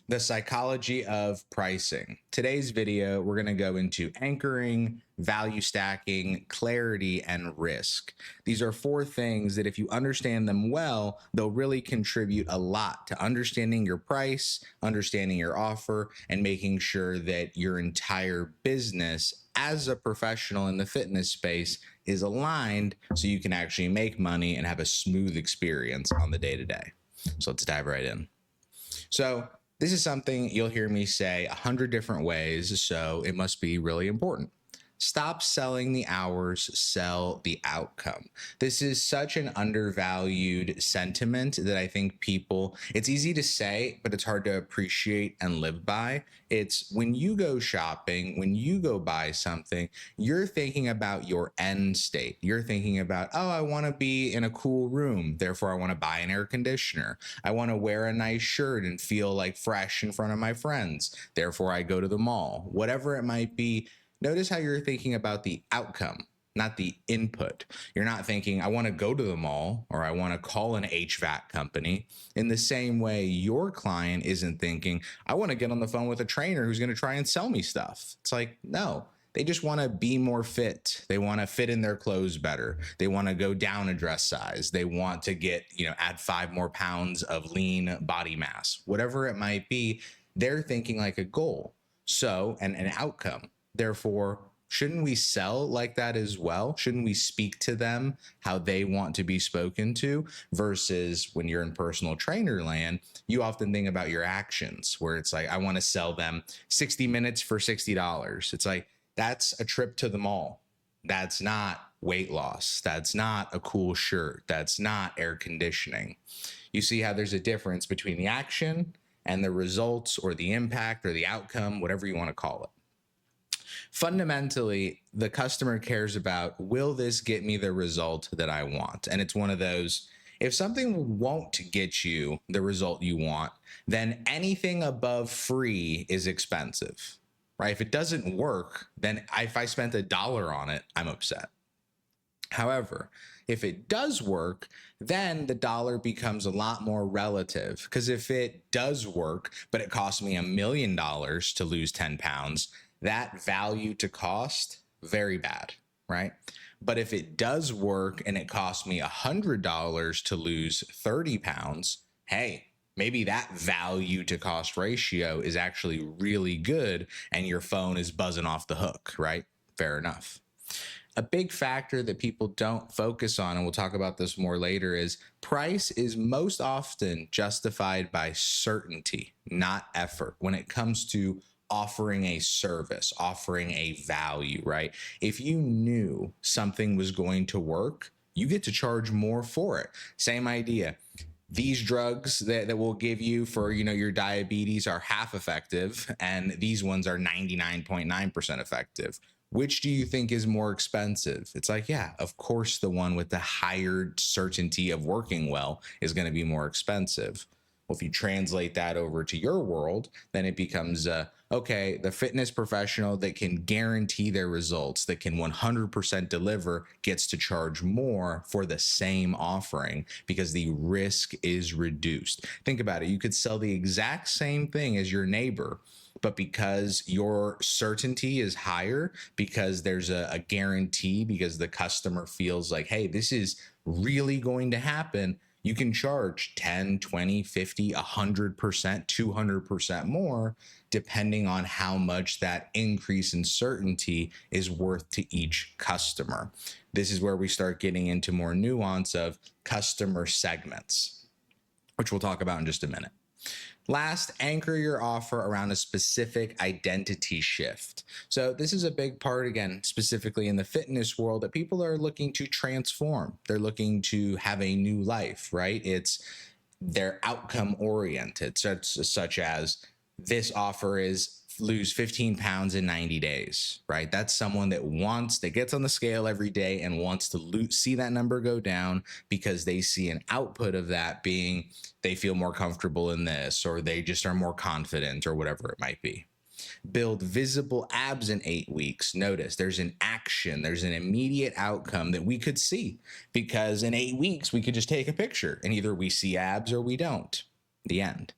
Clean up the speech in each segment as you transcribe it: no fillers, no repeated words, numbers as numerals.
The psychology of pricing. Today's video, we're going to go into anchoring, value stacking, clarity, and risk. These are four things that if you understand them well, they'll really contribute a lot to understanding your price, understanding your offer, and making sure that your entire business as a professional in the fitness space is aligned so you can actually make money and have a smooth experience on the day-to-day. So let's dive right in. So this is something you'll hear me say 100 different ways, so it must be really important. Stop selling the hours, sell the outcome. This is such an undervalued sentiment that I think it's easy to say, but it's hard to appreciate and live by. It's when you go shopping, when you go buy something, you're thinking about your end state. You're thinking about, oh, I want to be in a cool room. Therefore, I want to buy an air conditioner. I want to wear a nice shirt and feel like fresh in front of my friends. Therefore, I go to the mall. Whatever it might be. Notice how you're thinking about the outcome, not the input. You're not thinking, I want to go to the mall or I want to call an HVAC company. In the same way, your client isn't thinking, I want to get on the phone with a trainer who's going to try and sell me stuff. It's like, no, they just want to be more fit. They want to fit in their clothes better. They want to go down a dress size. They want to add 5 more pounds of lean body mass, whatever it might be. They're thinking like a goal. So, and an outcome. Therefore, shouldn't we sell like that as well? Shouldn't we speak to them how they want to be spoken to? Versus when you're in personal trainer land, you often think about your actions where it's like, I want to sell them 60 minutes for $60. It's like, that's a trip to the mall. That's not weight loss. That's not a cool shirt. That's not air conditioning. You see how there's a difference between the action and the results or the impact or the outcome, whatever you want to call it. Fundamentally, the customer cares about, will this get me the result that I want? And it's one of those, if something won't get you the result you want, then anything above free is expensive, right? If it doesn't work, then if I spent $1 on it, I'm upset. However, if it does work, then the dollar becomes a lot more relative. Because if it does work, but it costs me $1 million to lose 10 pounds, that value to cost, very bad, right? But if it does work and it costs me $100 to lose 30 pounds, hey, maybe that value to cost ratio is actually really good and your phone is buzzing off the hook, right? Fair enough. A big factor that people don't focus on, and we'll talk about this more later, is price is most often justified by certainty, not effort, when it comes to offering a service, offering a value, right? If you knew something was going to work, you get to charge more for it. Same idea. These drugs that we'll give you for your diabetes are half effective, and these ones are 99.9% effective. Which do you think is more expensive? It's like, yeah, of course, the one with the higher certainty of working well is going to be more expensive. Well, if you translate that over to your world, then it becomes, okay, the fitness professional that can guarantee their results, that can 100% deliver, gets to charge more for the same offering because the risk is reduced. Think about it. You could sell the exact same thing as your neighbor, but because your certainty is higher, because there's a guarantee, because the customer feels like, hey, this is really going to happen, you can charge 10, 20, 50, 100%, 200% more, depending on how much that increase in certainty is worth to each customer. This is where we start getting into more nuance of customer segments, which we'll talk about in just a minute. Last, anchor your offer around a specific identity shift. So this is a big part, again, specifically in the fitness world, that people are looking to transform. They're looking to have a new life, right? They're outcome oriented, such as this offer is lose 15 pounds in 90 days, right? That's someone that gets on the scale every day and wants to see that number go down because they see an output of that being they feel more comfortable in this, or they just are more confident, or whatever it might be. Build visible abs in 8 weeks. Notice there's an action, there's an immediate outcome that we could see, because in 8 weeks we could just take a picture and either we see abs or we don't. The end.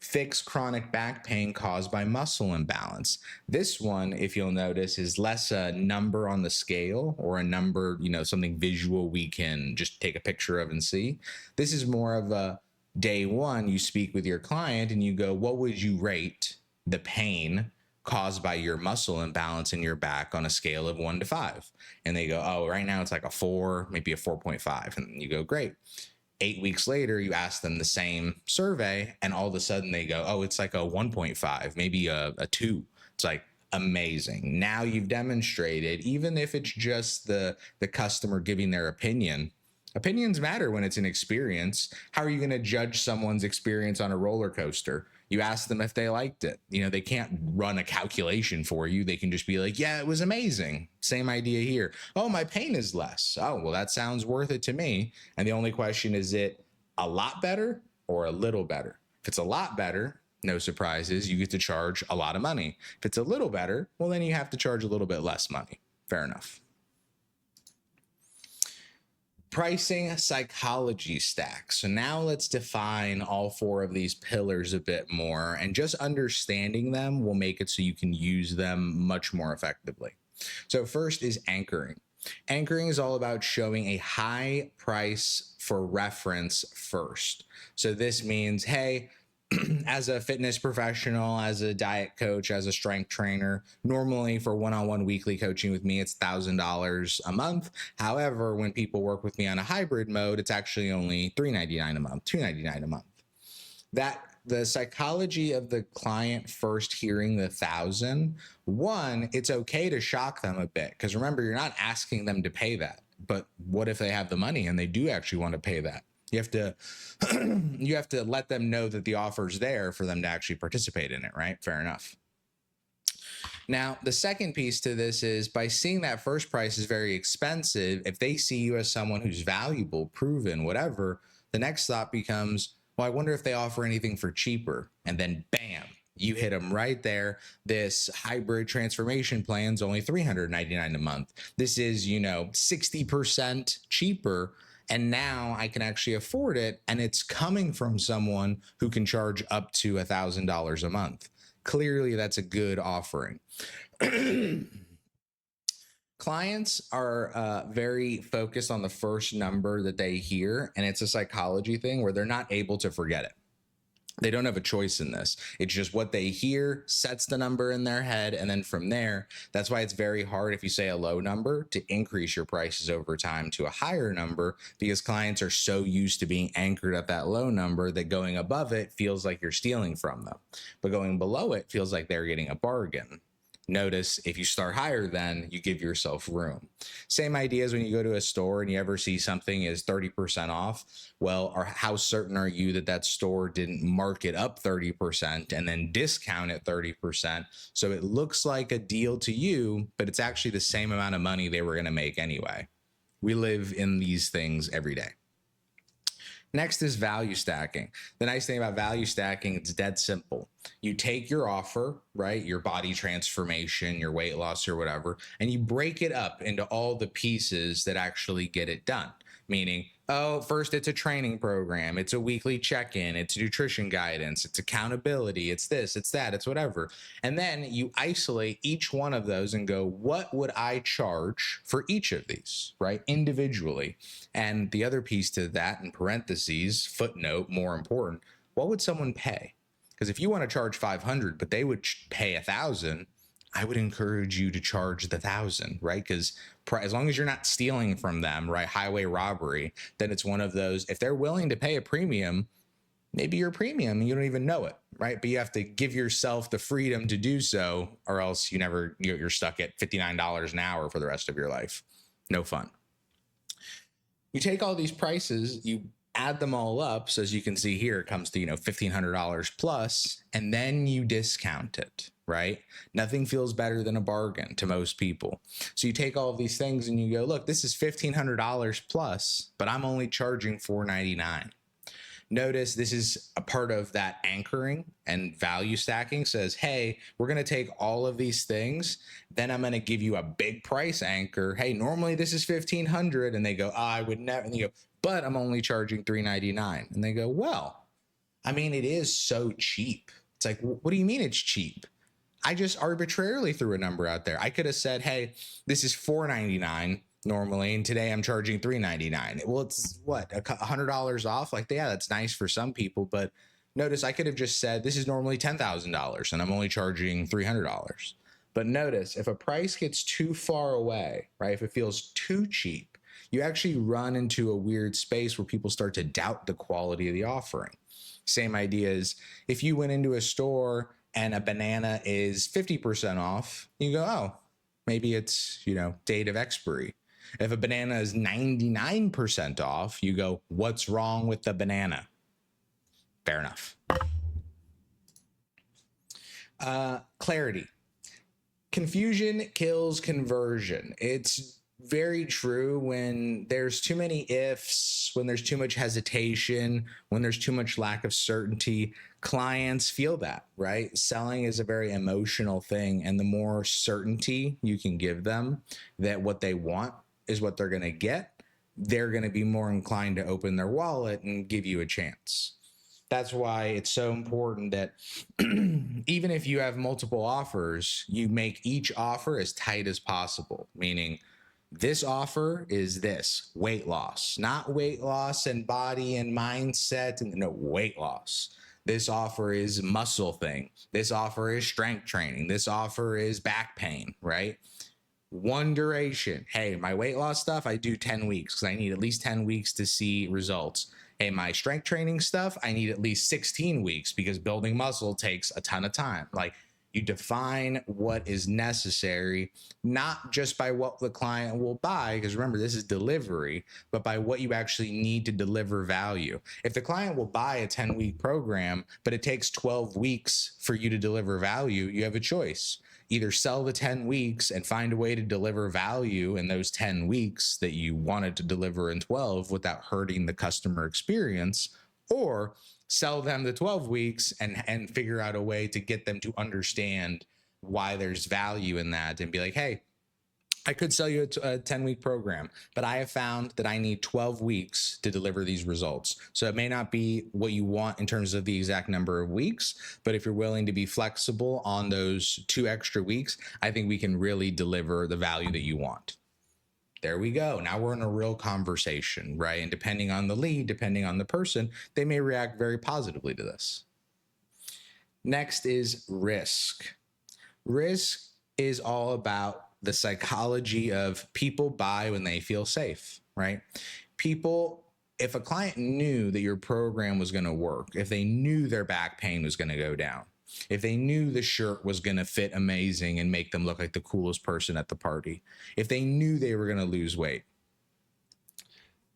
Fixed chronic back pain caused by muscle imbalance. This one, if you'll notice, is less a number on the scale or a number, something visual we can just take a picture of and see. This is more of a day one, you speak with your client and you go, what would you rate the pain caused by your muscle imbalance in your back on a scale of 1 to 5? And they go, oh, right now it's like a 4, maybe a 4.5. And you go, great. 8 weeks later, you ask them the same survey, and all of a sudden they go, oh, it's like a 1.5, maybe a 2. It's like amazing. Now you've demonstrated, even if it's just the customer giving their opinion. Opinions matter when it's an experience. How are you going to judge someone's experience on a roller coaster? You ask them if they liked it. They can't run a calculation for you. They can just be like, yeah, it was amazing. Same idea here. Oh, my pain is less. Oh, well, that sounds worth it to me. And the only question is it a lot better or a little better? If it's a lot better, no surprises, you get to charge a lot of money. If it's a little better, well, then you have to charge a little bit less money. Fair enough. Pricing psychology stack. So now let's define all 4 of these pillars a bit more, and just understanding them will make it so you can use them much more effectively. So first is anchoring. Anchoring is all about showing a high price for reference first. So this means, hey, as a fitness professional, as a diet coach, as a strength trainer, normally for one-on-one weekly coaching with me, it's $1,000 a month. However, when people work with me on a hybrid mode, it's actually only $399 a month, $299 a month. That the psychology of the client first hearing the 1,000, one, it's okay to shock them a bit, because remember, you're not asking them to pay that. But what if they have the money and they do actually want to pay that? You have to let them know that the offer's there for them to actually participate in it, right? Fair enough. Now, the second piece to this is, by seeing that first price is very expensive, if they see you as someone who's valuable, proven, whatever, the next thought becomes, well, I wonder if they offer anything for cheaper. And then bam, you hit them right there. This hybrid transformation plan's only $399 a month. This is, 60% cheaper. And now I can actually afford it, and it's coming from someone who can charge up to $1,000 a month. Clearly, that's a good offering. Clients are very focused on the first number that they hear, and it's a psychology thing where they're not able to forget it. They don't have a choice in this. It's just what they hear sets the number in their head. And then from there, that's why it's very hard, if you say a low number, to increase your prices over time to a higher number, because clients are so used to being anchored at that low number that going above it feels like you're stealing from them. But going below it feels like they're getting a bargain. Notice if you start higher, then you give yourself room. Same idea as when you go to a store and you ever see something is 30% off. Well, how certain are you that that store didn't mark it up 30% and then discount it 30%? So it looks like a deal to you, but it's actually the same amount of money they were going to make anyway. We live in these things every day. Next is value stacking. The nice thing about value stacking, it's dead simple. You take your offer, right, your body transformation, your weight loss or whatever, and you break it up into all the pieces that actually get it done. Meaning, oh, first it's a training program, it's a weekly check-in, it's nutrition guidance, it's accountability, it's this, it's that, it's whatever. And then you isolate each one of those and go, what would I charge for each of these, right, individually? And the other piece to that, in parentheses, footnote, more important, what would someone pay? Because if you want to charge 500, but they would pay 1,000, I would encourage you to charge the 1,000, right? Because as long as you're not stealing from them, right, highway robbery, then it's one of those, if they're willing to pay a premium, maybe you're premium and you don't even know it, right? But you have to give yourself the freedom to do so, or else you're stuck at $59 an hour for the rest of your life. No fun. You take all these prices, you add them all up. So as you can see here, it comes to, $1,500 plus, and then you discount it, right? Nothing feels better than a bargain to most people. So you take all of these things and you go, look, this is $1,500 plus, but I'm only charging $499. Notice this is a part of that anchoring and value stacking. Says, hey, we're going to take all of these things. Then I'm going to give you a big price anchor. Hey, normally this is $1,500. And they go, I would never. And you go, but I'm only charging $399. And they go, well, I mean, it is so cheap. It's like, what do you mean it's cheap? I just arbitrarily threw a number out there. I could have said, hey, this is $4.99 normally, and today I'm charging $3.99. Well, it's what, $100 off? Like, yeah, that's nice for some people, but notice I could have just said this is normally $10,000 and I'm only charging $300. But notice if a price gets too far away, right? If it feels too cheap, you actually run into a weird space where people start to doubt the quality of the offering. Same idea as if you went into a store and a banana is 50% off, you go, oh, maybe it's, date of expiry. If a banana is 99% off, you go, what's wrong with the banana? Fair enough. Clarity. Confusion kills conversion. It's very true when there's too many ifs, when there's too much hesitation, when there's too much lack of certainty. Clients feel that, right? Selling is a very emotional thing, and the more certainty you can give them that what they want is what they're going to get, they're going to be more inclined to open their wallet and give you a chance. That's why it's so important that even if you have multiple offers, you make each offer as tight as possible, meaning this offer is this weight loss, not weight loss and body and mindset, and no, weight loss. This offer is muscle thing. This offer is strength training. This offer is back pain, right? One duration. Hey, my weight loss stuff, I do 10 weeks because I need at least 10 weeks to see results. Hey, my strength training stuff, I need at least 16 weeks because building muscle takes a ton of time. Like, you define what is necessary, not just by what the client will buy, because remember, this is delivery, but by what you actually need to deliver value. If the client will buy a 10-week program, but it takes 12 weeks for you to deliver value, you have a choice. Either sell the 10 weeks and find a way to deliver value in those 10 weeks that you wanted to deliver in 12 without hurting the customer experience, or sell them the 12 weeks and figure out a way to get them to understand why there's value in that and be like, hey, I could sell you a 10-week program, but I have found that I need 12 weeks to deliver these results. So it may not be what you want in terms of the exact number of weeks, but if you're willing to be flexible on those 2 extra weeks, I think we can really deliver the value that you want. There we go. Now we're in a real conversation, right? And depending on the lead, depending on the person, they may react very positively to this. Next is risk. Risk is all about the psychology of people buy when they feel safe, right? People, if a client knew that your program was going to work, if they knew their back pain was going to go down, if they knew the shirt was going to fit amazing and make them look like the coolest person at the party, if they knew they were going to lose weight,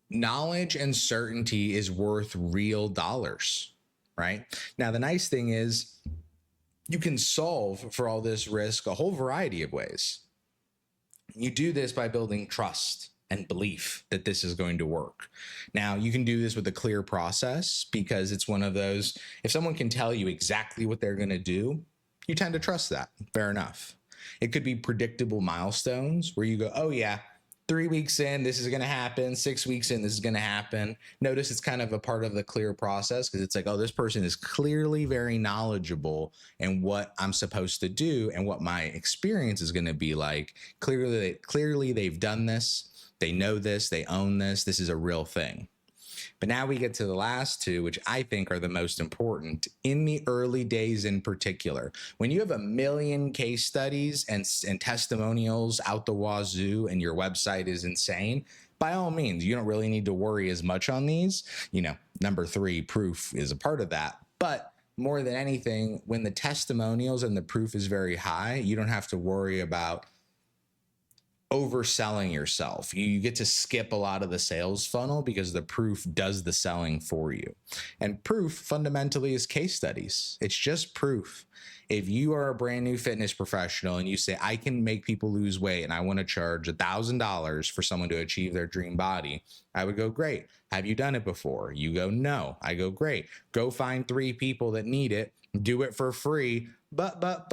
knowledge and certainty is worth real dollars, right? Now, the nice thing is you can solve for all this risk a whole variety of ways. You do this by building trust and belief that this is going to work. Now, you can do this with a clear process because it's one of those, if someone can tell you exactly what they're going to do, you tend to trust that. Fair enough. It could be predictable milestones where you go, oh yeah, 3 weeks in, this is going to happen. 6 weeks in, this is going to happen. Notice it's kind of a part of the clear process because it's like, oh, this person is clearly very knowledgeable in what I'm supposed to do and what my experience is going to be like. Clearly they've done this. They know this. They own this. This is a real thing. But now we get to the last two, which I think are the most important in the early days in particular. When you have a million case studies and testimonials out the wazoo and your website is insane, by all means, you don't really need to worry as much on these. Number 3, proof is a part of that. But more than anything, when the testimonials and the proof is very high, you don't have to worry about overselling yourself. You get to skip a lot of the sales funnel because the proof does the selling for you. And proof fundamentally is case studies. It's just proof. If you are a brand new fitness professional and you say, I can make people lose weight and I want to charge $1,000 for someone to achieve their dream body, I would go, great. Have you done it before? You go, no. I go, great. Go find 3 people that need it. Do it for free. But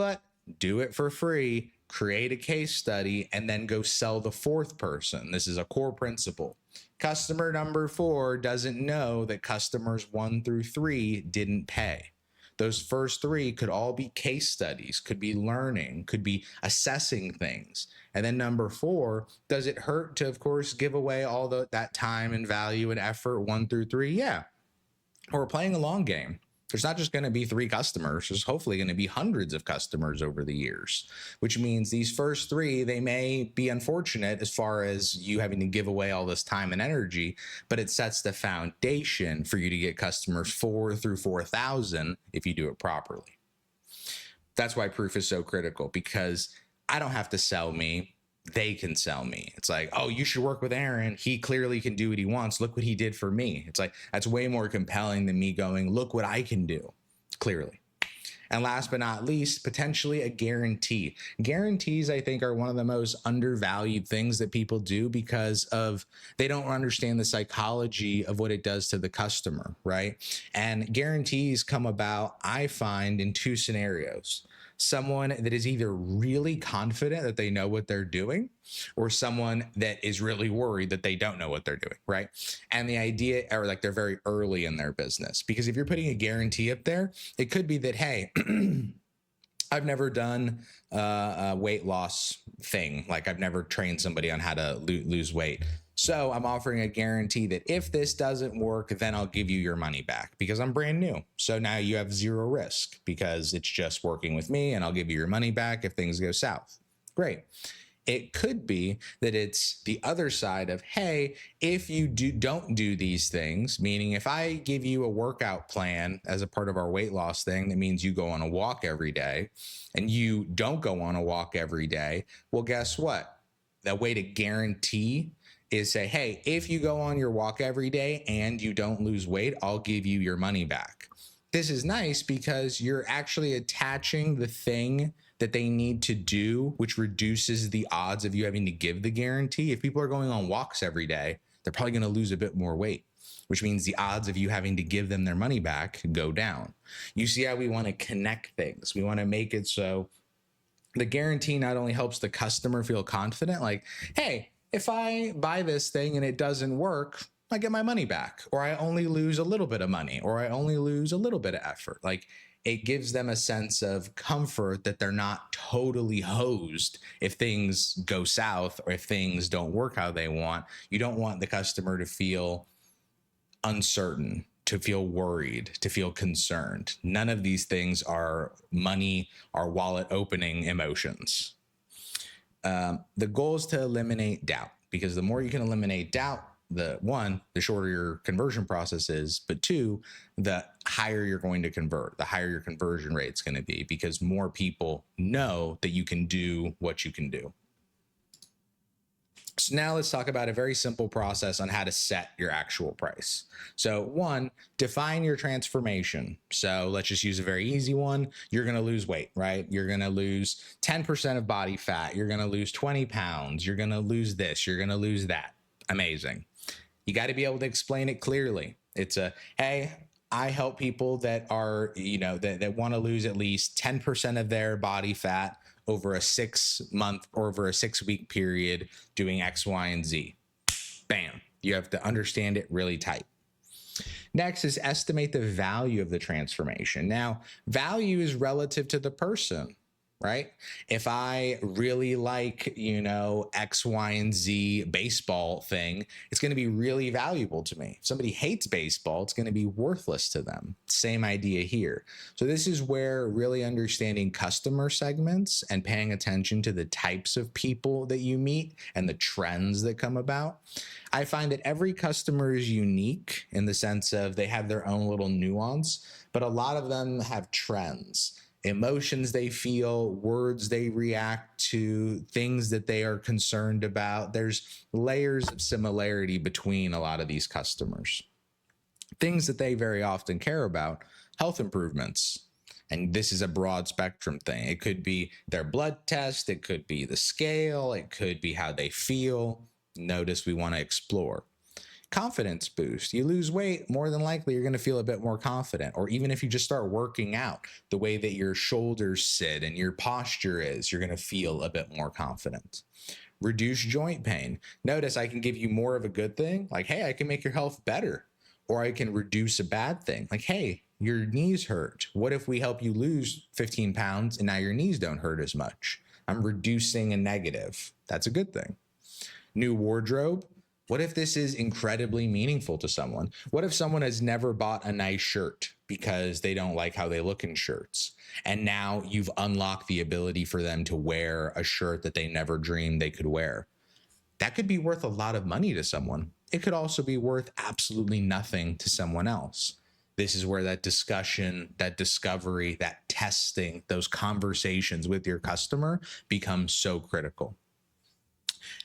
do it for free. create a case study, and then go sell the fourth person. This is a core principle. Customer number 4 doesn't know that customers 1 through 3 didn't pay. Those first 3 could all be case studies, could be learning, could be assessing things. And then number 4, does it hurt to, of course, give away all that time and value and effort 1 through 3? Yeah. We're playing a long game. There's not just going to be 3 customers. There's hopefully going to be hundreds of customers over the years, which means these first 3, they may be unfortunate as far as you having to give away all this time and energy, but it sets the foundation for you to get customers 4 through 4,000 if you do it properly. That's why proof is so critical, because I don't have to sell me. They can sell me. It's like, oh, you should work with Aaron. He clearly can do what he wants. Look what he did for me. It's like, that's way more compelling than me going, look what I can do, clearly. And last but not least, potentially a guarantee. Guarantees, I think, are one of the most undervalued things that people do because of they don't understand the psychology of what it does to the customer, right? And guarantees come about, I find, in 2 scenarios. Someone that is either really confident that they know what they're doing, or someone that is really worried that they don't know what they're doing, right? And the idea, or like they're very early in their business, because if you're putting a guarantee up there, it could be that, hey, I've never done a weight loss thing. Like I've never trained somebody on how to lose weight. So I'm offering a guarantee that if this doesn't work, then I'll give you your money back because I'm brand new. So now you have 0 risk because it's just working with me, and I'll give you your money back if things go south. Great. It could be that it's the other side of, hey, if you don't do these things, meaning if I give you a workout plan as a part of our weight loss thing, that means you go on a walk every day, and you don't go on a walk every day. Well, guess what? The way to guarantee is say, hey, if you go on your walk every day and you don't lose weight, I'll give you your money back. This is nice because you're actually attaching the thing that they need to do, which reduces the odds of you having to give the guarantee. If people are going on walks every day, they're probably going to lose a bit more weight, which means the odds of you having to give them their money back go down. You see how we want to connect things. We want to make it so the guarantee not only helps the customer feel confident, like, hey, if I buy this thing and it doesn't work, I get my money back, or I only lose a little bit of money, or I only lose a little bit of effort. Like, it gives them a sense of comfort that they're not totally hosed if things go south or if things don't work how they want. You don't want the customer to feel uncertain, to feel worried, to feel concerned. None of these things are money or wallet opening emotions. The goal is to eliminate doubt, because the more you can eliminate doubt, the shorter your conversion process is, but 2, the higher you're going to convert, the higher your conversion rate is going to be, because more people know that you can do what you can do. So now let's talk about a very simple process on how to set your actual price. So 1, define your transformation. So let's just use a very easy one. You're going to lose weight, right? You're going to lose 10% of body fat. You're going to lose 20 pounds. You're going to lose this. You're going to lose that. Amazing. You got to be able to explain it clearly. It's hey, I help people that are, that want to lose at least 10% of their body fat over a 6-month or over a 6-week period doing X, Y, and Z. Bam. You have to understand it really tight. Next is estimate the value of the transformation. Now, value is relative to the person, right? If I really like, X, Y, and Z baseball thing, it's going to be really valuable to me. If somebody hates baseball, it's going to be worthless to them. Same idea here. So this is where really understanding customer segments and paying attention to the types of people that you meet and the trends that come about. I find that every customer is unique in the sense of they have their own little nuance, but a lot of them have trends. Emotions they feel, words they react to, things that they are concerned about. There's layers of similarity between a lot of these customers. Things that they very often care about, health improvements. And this is a broad spectrum thing. It could be their blood test, it could be the scale, it could be how they feel. Notice we want to explore. Confidence boost. You lose weight, more than likely you're going to feel a bit more confident. Or even if you just start working out, the way that your shoulders sit and your posture is, you're going to feel a bit more confident. Reduce joint pain. Notice I can give you more of a good thing, like, hey, I can make your health better. Or I can reduce a bad thing, like, hey, your knees hurt. What if we help you lose 15 pounds and now your knees don't hurt as much? I'm reducing a negative. That's a good thing. New wardrobe. What if this is incredibly meaningful to someone? What if someone has never bought a nice shirt because they don't like how they look in shirts? And now you've unlocked the ability for them to wear a shirt that they never dreamed they could wear. That could be worth a lot of money to someone. It could also be worth absolutely nothing to someone else. This is where that discussion, that discovery, that testing, those conversations with your customer become so critical.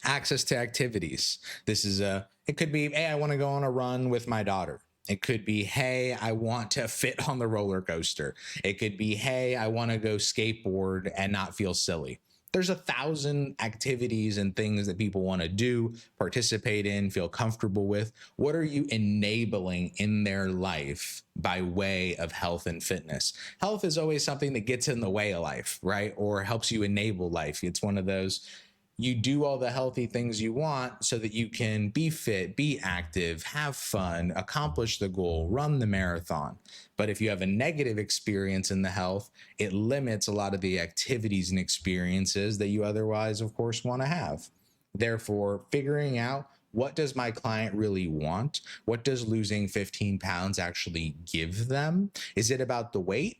Access to activities. It could be, hey, I want to go on a run with my daughter. It could be, hey, I want to fit on the roller coaster. It could be, hey, I want to go skateboard and not feel silly. There's 1,000 activities and things that people want to do, participate in, feel comfortable with. What are you enabling in their life by way of health and fitness? Health is always something that gets in the way of life, right? Or helps you enable life. It's one of those, you do all the healthy things you want so that you can be fit, be active, have fun, accomplish the goal, run the marathon. But if you have a negative experience in the health, it limits a lot of the activities and experiences that you otherwise, of course, want to have. Therefore, figuring out, what does my client really want? What does losing 15 pounds actually give them? Is it about the weight,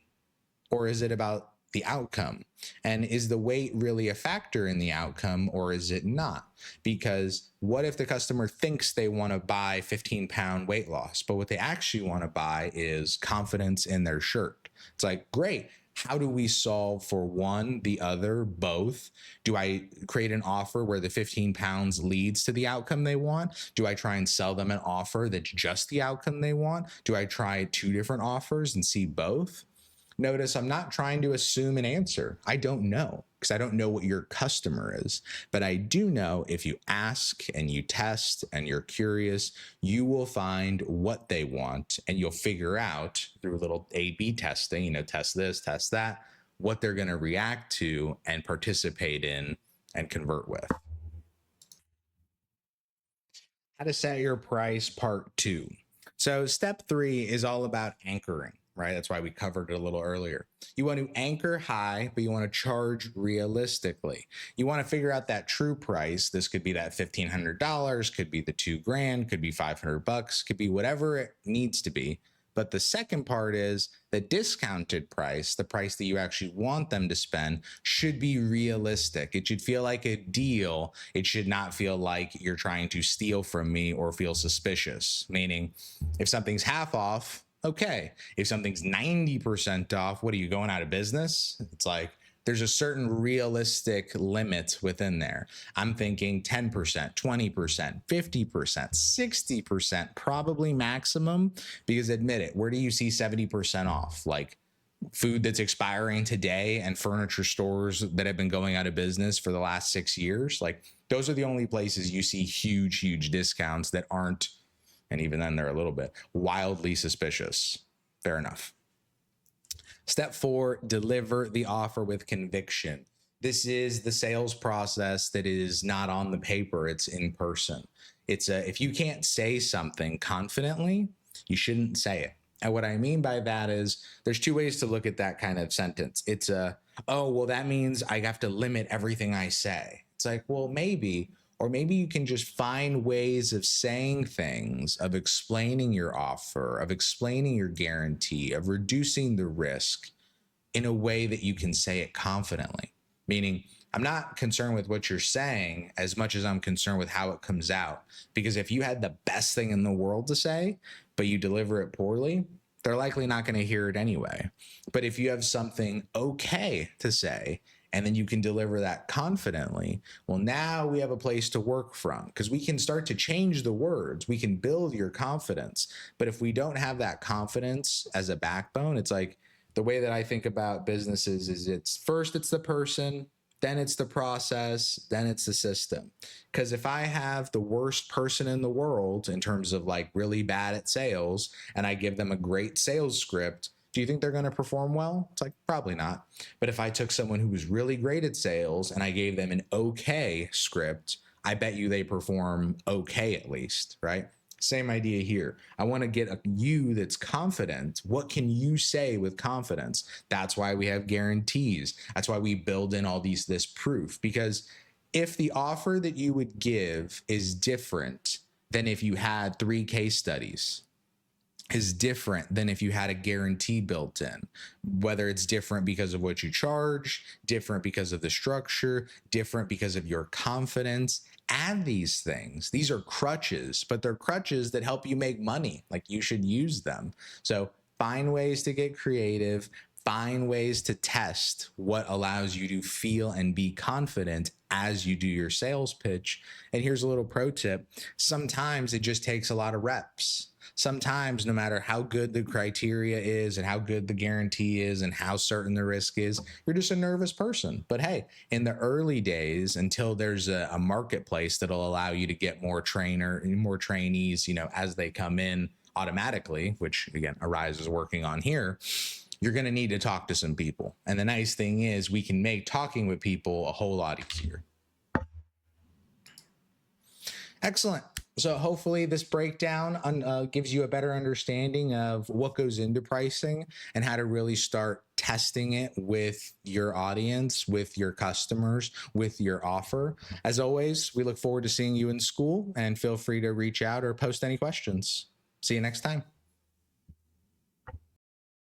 or is it about the outcome? And is the weight really a factor in the outcome, or is it not? Because what if the customer thinks they want to buy 15-pound weight loss, but what they actually want to buy is confidence in their shirt? It's like, great. How do we solve for one, the other, both? Do I create an offer where the 15 pounds leads to the outcome they want? Do I try and sell them an offer that's just the outcome they want? Do I try 2 different offers and see both? Notice I'm not trying to assume an answer. I don't know, because I don't know what your customer is. But I do know if you ask and you test and you're curious, you will find what they want, and you'll figure out through a little A/B testing, test this, test that, what they're going to react to and participate in and convert with. How to set your price, part 2. So step 3 is all about anchoring, right? That's why we covered it a little earlier. You want to anchor high, but you want to charge realistically. You want to figure out that true price. This could be that $1,500, could be the $2,000, could be $500, could be whatever it needs to be. But the second part is the discounted price, the price that you actually want them to spend, should be realistic. It should feel like a deal. It should not feel like you're trying to steal from me or feel suspicious. Meaning, if something's half off, okay. If something's 90% off, what are you, going out of business? It's like, there's a certain realistic limit within there. I'm thinking 10%, 20%, 50%, 60%, probably maximum, because admit it, where do you see 70% off? Like food that's expiring today and furniture stores that have been going out of business for the last 6 years. Like those are the only places you see huge, huge discounts that aren't, and even then they're a little bit wildly suspicious. Fair enough. Step 4, deliver the offer with conviction. This is the sales process that is not on the paper, it's in person. If you can't say something confidently, you shouldn't say it. And what I mean by that is there's 2 ways to look at that kind of sentence. It's oh, well, that means I have to limit everything I say. It's like, well, maybe, or maybe you can just find ways of saying things, of explaining your offer, of explaining your guarantee, of reducing the risk in a way that you can say it confidently. Meaning, I'm not concerned with what you're saying as much as I'm concerned with how it comes out. Because if you had the best thing in the world to say, but you deliver it poorly, they're likely not going to hear it anyway. But if you have something okay to say, and then you can deliver that confidently, well, now we have a place to work from, because we can start to change the words. We can build your confidence. But if we don't have that confidence as a backbone, it's like the way that I think about businesses is it's the person, then it's the process, then it's the system. Because if I have the worst person in the world in terms of like really bad at sales and I give them a great sales script, do you think they're going to perform well? It's like, probably not. But if I took someone who was really great at sales and I gave them an okay script, I bet you they perform okay at least, right? Same idea here. I want to get you that's confident. What can you say with confidence? That's why we have guarantees. That's why we build in all this proof. Because if the offer that you would give is different than if you had 3 case studies, is different than if you had a guarantee built in, whether it's different because of what you charge, different because of the structure, different because of your confidence. Add these things. These are crutches, but they're crutches that help you make money. Like, you should use them. So find ways to get creative, find ways to test what allows you to feel and be confident as you do your sales pitch. And here's a little pro tip. Sometimes it just takes a lot of reps. Sometimes, no matter how good the criteria is and how good the guarantee is and how certain the risk is, you're just a nervous person. But hey, in the early days, until there's a marketplace that'll allow you to get more trainees, as they come in automatically, which again, Arise is working on here, you're going to need to talk to some people. And the nice thing is we can make talking with people a whole lot easier. Excellent. So hopefully this breakdown gives you a better understanding of what goes into pricing and how to really start testing it with your audience, with your customers, with your offer. As always, we look forward to seeing you in school, and feel free to reach out or post any questions. See you next time.